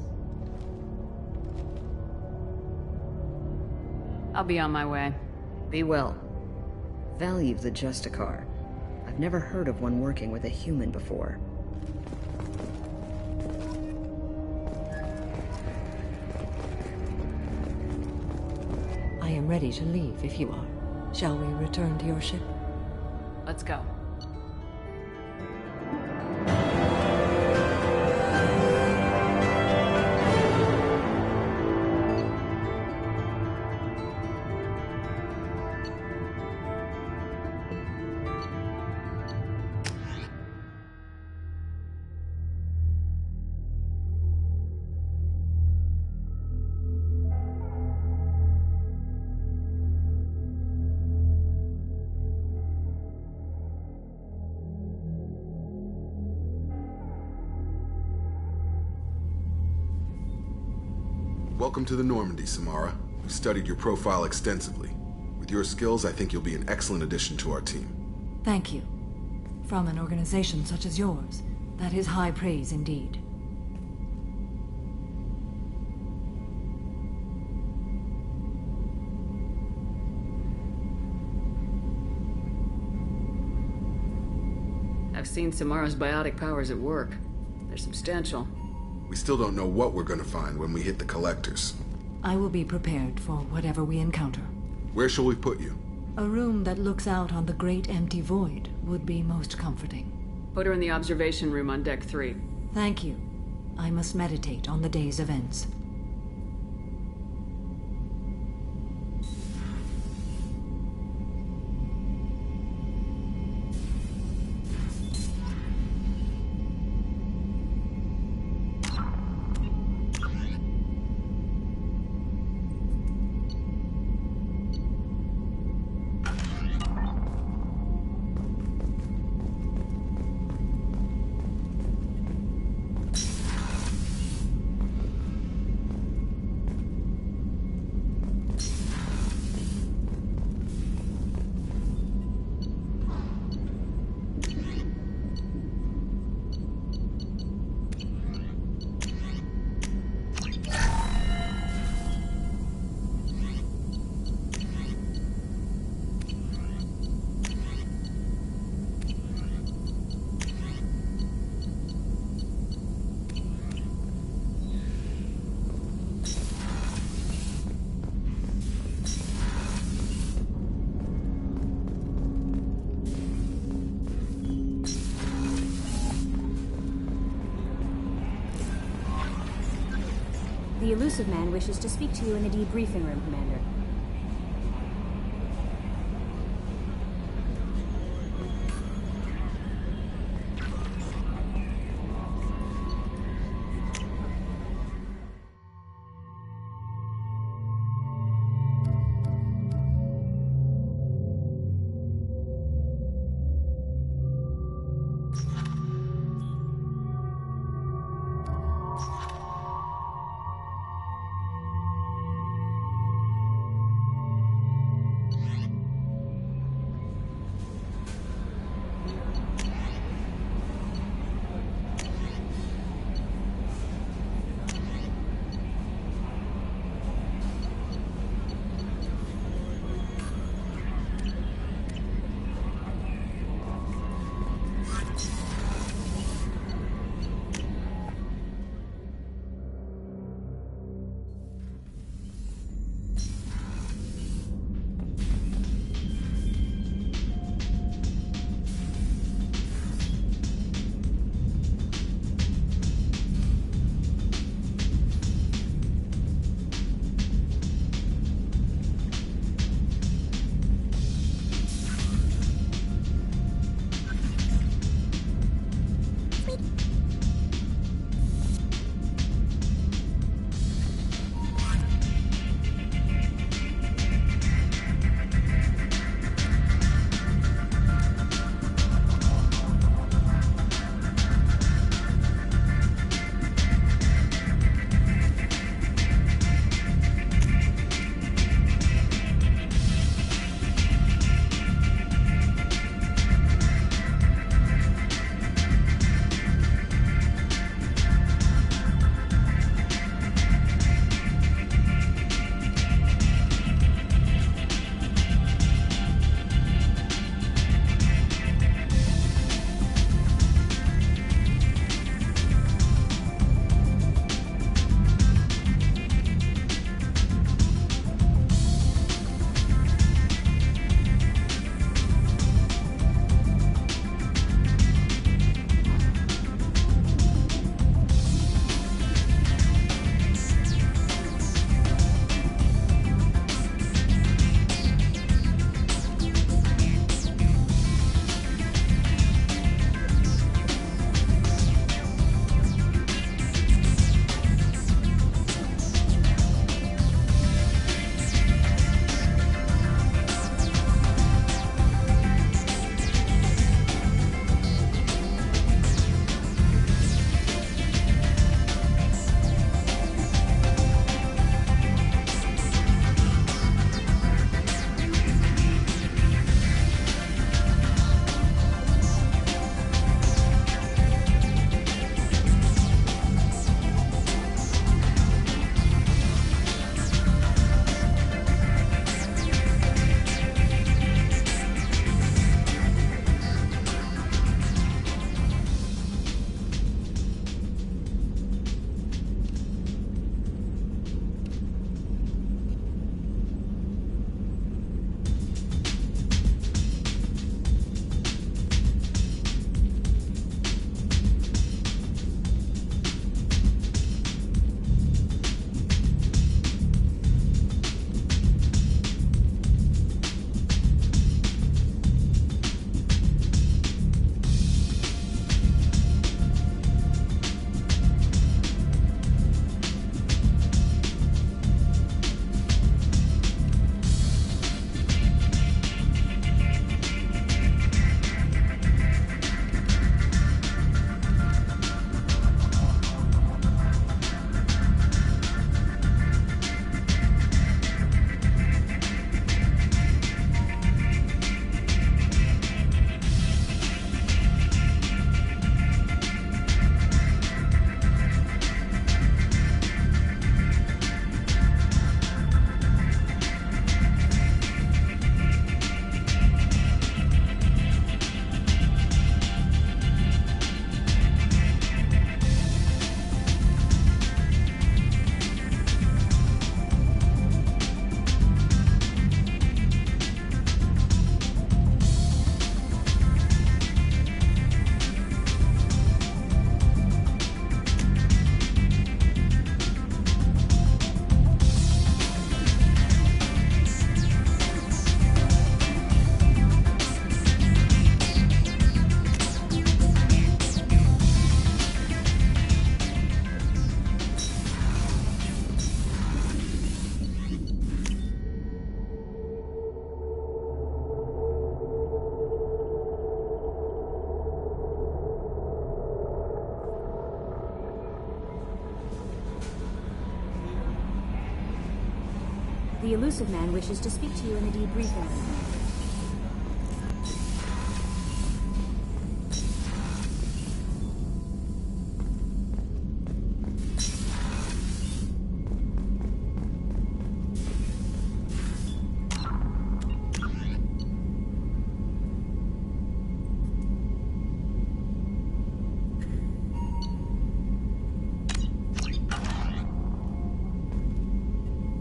I'll be on my way. Be well. Value the Justicar. I've never heard of one working with a human before. I am ready to leave if you are. Shall we return to your ship? Let's Let's go. Welcome to the Normandy, Samara. We've studied your profile extensively. With your skills, I think you'll be an excellent addition to our team. Thank you. From an organization such as yours, that is high praise indeed. I've seen Samara's biotic powers at work. They're substantial. We still don't know what we're gonna find when we hit the collectors. I will be prepared for whatever we encounter. Where shall we put you? A room that looks out on the great empty void would be most comforting. Put her in the observation room on Deck 3. Thank you. I must meditate on the day's events. The elusive man wishes to speak to you in the debriefing room, Commander. The elusive man wishes to speak to you in the debrief area.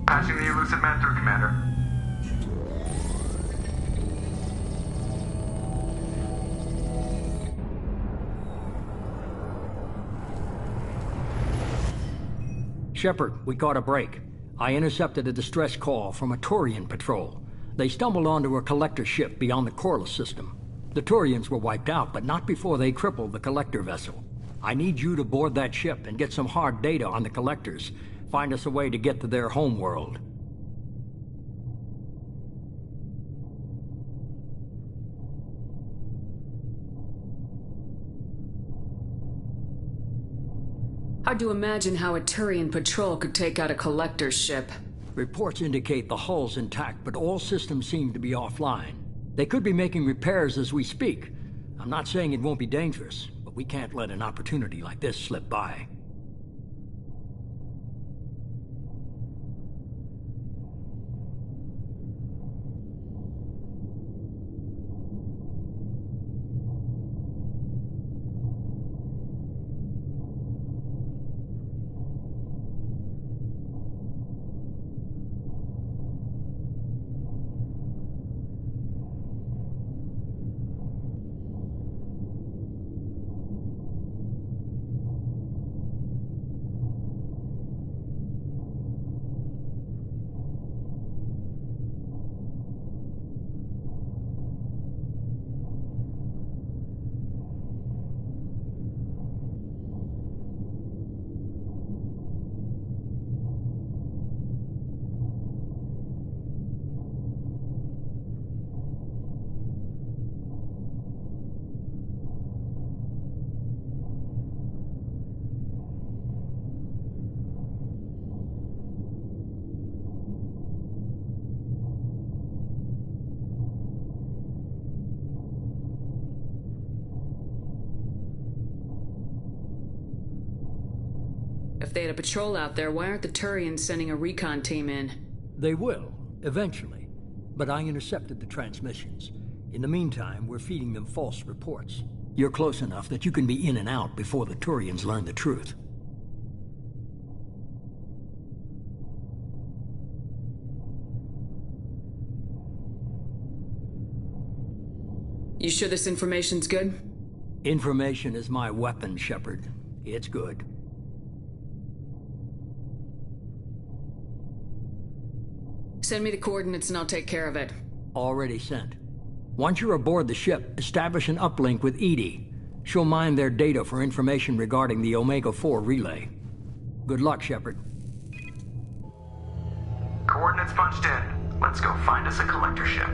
Patching the elusive man through, Commander. Shepard, we caught a break. I intercepted a distress call from a Turian patrol. They stumbled onto a collector ship beyond the Corliss system. The Turians were wiped out, but not before they crippled the collector vessel. I need you to board that ship and get some hard data on the collectors. Find us a way to get to their homeworld. Hard to imagine how a Turian patrol could take out a collector's ship. Reports indicate the hull's intact, but all systems seem to be offline. They could be making repairs as we speak. I'm not saying it won't be dangerous, but we can't let an opportunity like this slip by. If they had a patrol out there, why aren't the Turians sending a recon team in? They will, eventually. But I intercepted the transmissions. In the meantime, we're feeding them false reports. You're close enough that you can be in and out before the Turians learn the truth. You sure this information's good? Information is my weapon, Shepard. It's good. Send me the coordinates and I'll take care of it. Already sent. Once you're aboard the ship, establish an uplink with Edie. She'll mine their data for information regarding the Omega-4 relay. Good luck, Shepard. Coordinates punched in. Let's go find us a collector ship.